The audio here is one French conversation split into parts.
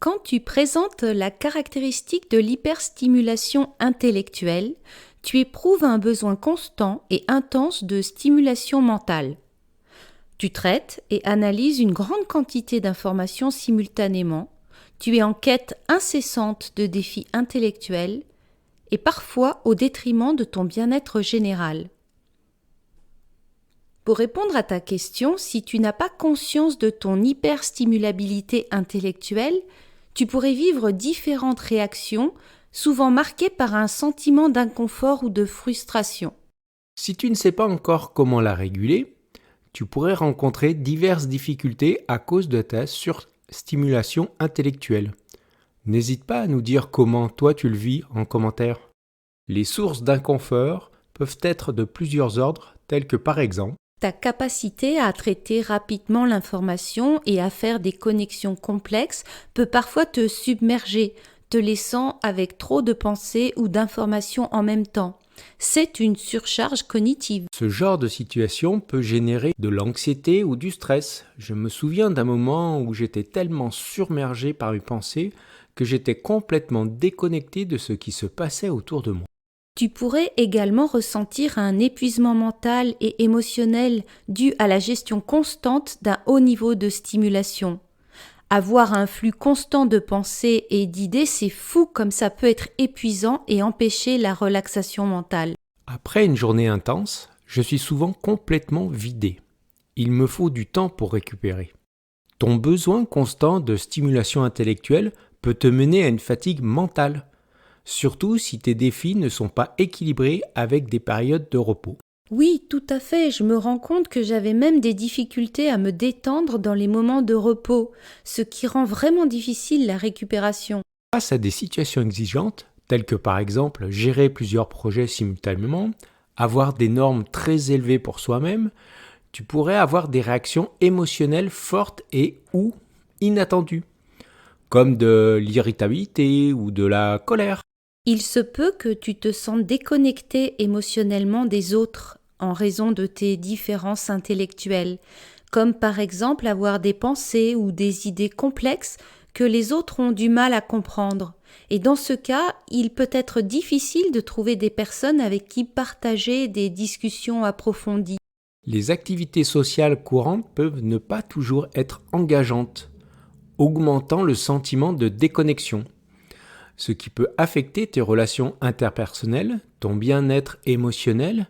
Quand tu présentes la caractéristique de l'hyperstimulation intellectuelle, tu éprouves un besoin constant et intense de stimulation mentale. Tu traites et analyses une grande quantité d'informations simultanément, tu es en quête incessante de défis intellectuels et parfois au détriment de ton bien-être général. Pour répondre à ta question, si tu n'as pas conscience de ton hyperstimulabilité intellectuelle, tu pourrais vivre différentes réactions, souvent marquées par un sentiment d'inconfort ou de frustration. Si tu ne sais pas encore comment la réguler, tu pourrais rencontrer diverses difficultés à cause de ta surstimulation intellectuelle. N'hésite pas à nous dire comment toi tu le vis en commentaire. Les sources d'inconfort peuvent être de plusieurs ordres, tels que par exemple Ta capacité à traiter rapidement l'information et à faire des connexions complexes peut parfois te submerger, te laissant avec trop de pensées ou d'informations en même temps. C'est une surcharge cognitive. ce genre de situation peut générer de l'anxiété ou du stress. Je me souviens d'un moment où j'étais tellement submergé par mes pensées que j'étais complètement déconnecté de ce qui se passait autour de moi. Tu pourrais également ressentir un épuisement mental et émotionnel dû à la gestion constante d'un haut niveau de stimulation. Avoir un flux constant de pensées et d'idées, c'est fou comme ça peut être épuisant et empêcher la relaxation mentale. Après une journée intense, je suis souvent complètement vidé. Il me faut du temps pour récupérer. Ton besoin constant de stimulation intellectuelle peut te mener à une fatigue mentale, surtout si tes défis ne sont pas équilibrés avec des périodes de repos. Oui, tout à fait, je me rends compte que j'avais même des difficultés à me détendre dans les moments de repos, ce qui rend vraiment difficile la récupération. Face à des situations exigeantes, telles que par exemple gérer plusieurs projets simultanément, avoir des normes très élevées pour soi-même, tu pourrais avoir des réactions émotionnelles fortes et ou inattendues, comme de l'irritabilité ou de la colère. Il se peut que tu te sentes déconnecté émotionnellement des autres en raison de tes différences intellectuelles, comme par exemple avoir des pensées ou des idées complexes que les autres ont du mal à comprendre. Et dans ce cas, il peut être difficile de trouver des personnes avec qui partager des discussions approfondies. Les activités sociales courantes peuvent ne pas toujours être engageantes, augmentant le sentiment de déconnexion, ce qui peut affecter tes relations interpersonnelles, ton bien-être émotionnel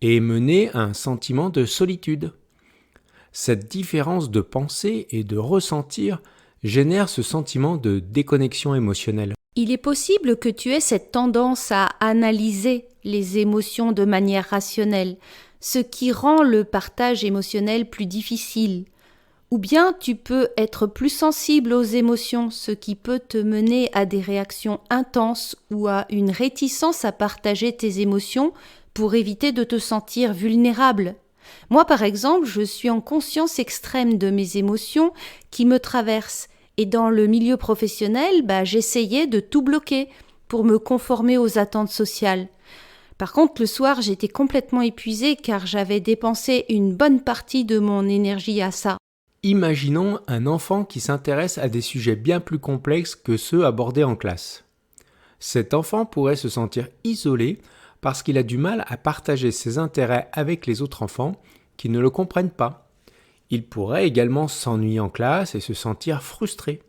et mener à un sentiment de solitude. Cette différence de pensée et de ressentir génère ce sentiment de déconnexion émotionnelle. Il est possible que tu aies cette tendance à analyser les émotions de manière rationnelle, ce qui rend le partage émotionnel plus difficile. Ou bien tu peux être plus sensible aux émotions, ce qui peut te mener à des réactions intenses ou à une réticence à partager tes émotions pour éviter de te sentir vulnérable. Moi, par exemple, je suis en conscience extrême de mes émotions qui me traversent. Et dans le milieu professionnel, j'essayais de tout bloquer pour me conformer aux attentes sociales. Par contre, le soir, j'étais complètement épuisée car j'avais dépensé une bonne partie de mon énergie à ça. Imaginons un enfant qui s'intéresse à des sujets bien plus complexes que ceux abordés en classe. Cet enfant pourrait se sentir isolé parce qu'il a du mal à partager ses intérêts avec les autres enfants qui ne le comprennent pas. Il pourrait également s'ennuyer en classe et se sentir frustré,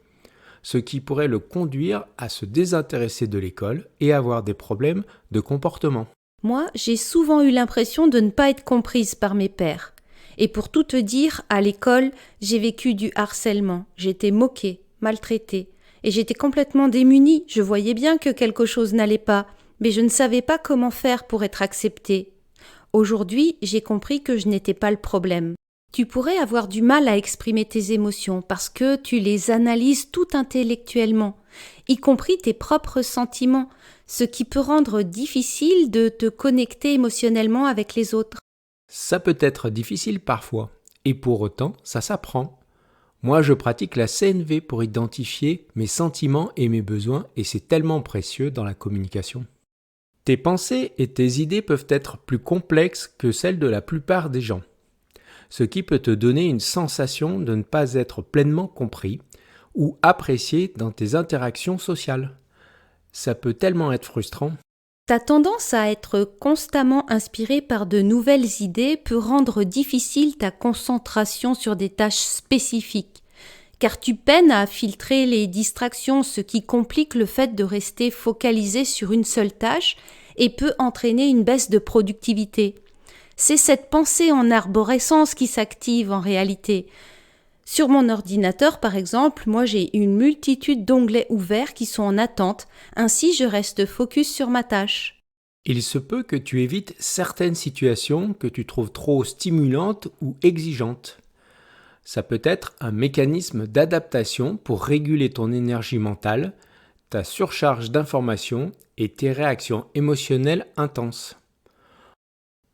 ce qui pourrait le conduire à se désintéresser de l'école et avoir des problèmes de comportement. Moi, j'ai souvent eu l'impression de ne pas être comprise par mes pairs. Et pour tout te dire, à l'école, j'ai vécu du harcèlement. J'étais moquée, maltraitée. Et j'étais complètement démunie. Je voyais bien que quelque chose n'allait pas, mais je ne savais pas comment faire pour être acceptée. Aujourd'hui, j'ai compris que je n'étais pas le problème. Tu pourrais avoir du mal à exprimer tes émotions parce que tu les analyses tout intellectuellement, y compris tes propres sentiments, ce qui peut rendre difficile de te connecter émotionnellement avec les autres. Ça peut être difficile parfois, et pour autant, ça s'apprend. Moi, je pratique la CNV pour identifier mes sentiments et mes besoins, et c'est tellement précieux dans la communication. Tes pensées et tes idées peuvent être plus complexes que celles de la plupart des gens, ce qui peut te donner une sensation de ne pas être pleinement compris ou apprécié dans tes interactions sociales. Ça peut tellement être frustrant. Ta tendance à être constamment inspiré par de nouvelles idées peut rendre difficile ta concentration sur des tâches spécifiques, car tu peines à filtrer les distractions, ce qui complique le fait de rester focalisé sur une seule tâche et peut entraîner une baisse de productivité. C'est cette pensée en arborescence qui s'active en réalité. Sur mon ordinateur, par exemple, moi j'ai une multitude d'onglets ouverts qui sont en attente, ainsi je reste focus sur ma tâche. Il se peut que tu évites certaines situations que tu trouves trop stimulantes ou exigeantes. Ça peut être un mécanisme d'adaptation pour réguler ton énergie mentale, ta surcharge d'informations et tes réactions émotionnelles intenses.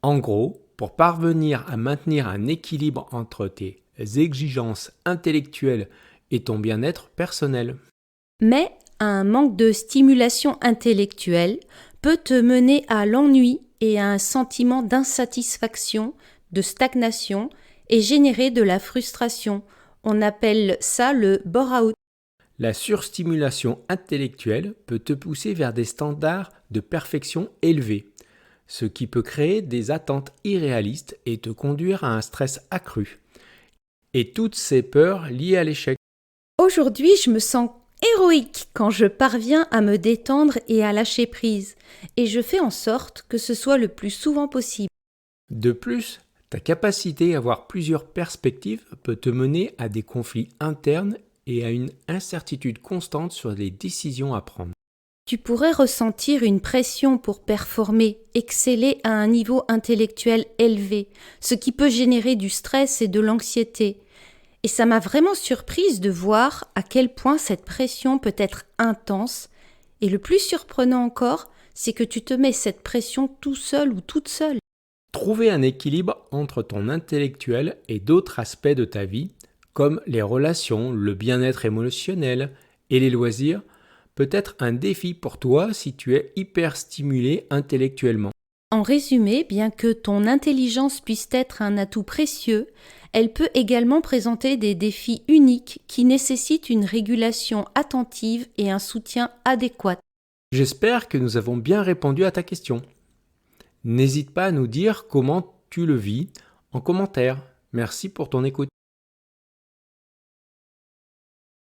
En gros, pour parvenir à maintenir un équilibre entre tes exigences intellectuelles et ton bien-être personnel. Mais un manque de stimulation intellectuelle peut te mener à l'ennui et à un sentiment d'insatisfaction, de stagnation et générer de la frustration. On appelle ça le bore-out. La surstimulation intellectuelle peut te pousser vers des standards de perfection élevés, ce qui peut créer des attentes irréalistes et te conduire à un stress accru. Et toutes ces peurs liées à l'échec. Aujourd'hui, je me sens héroïque quand je parviens à me détendre et à lâcher prise, et je fais en sorte que ce soit le plus souvent possible. De plus, ta capacité à avoir plusieurs perspectives peut te mener à des conflits internes et à une incertitude constante sur les décisions à prendre. Tu pourrais ressentir une pression pour performer, exceller à un niveau intellectuel élevé, ce qui peut générer du stress et de l'anxiété. Et ça m'a vraiment surprise de voir à quel point cette pression peut être intense. Et le plus surprenant encore, c'est que tu te mets cette pression tout seul ou toute seule. Trouver un équilibre entre ton intellectuel et d'autres aspects de ta vie, comme les relations, le bien-être émotionnel et les loisirs, peut être un défi pour toi si tu es hyper stimulé intellectuellement. En résumé, bien que ton intelligence puisse être un atout précieux, elle peut également présenter des défis uniques qui nécessitent une régulation attentive et un soutien adéquat. J'espère que nous avons bien répondu à ta question. N'hésite pas à nous dire comment tu le vis en commentaire. Merci pour ton écoute.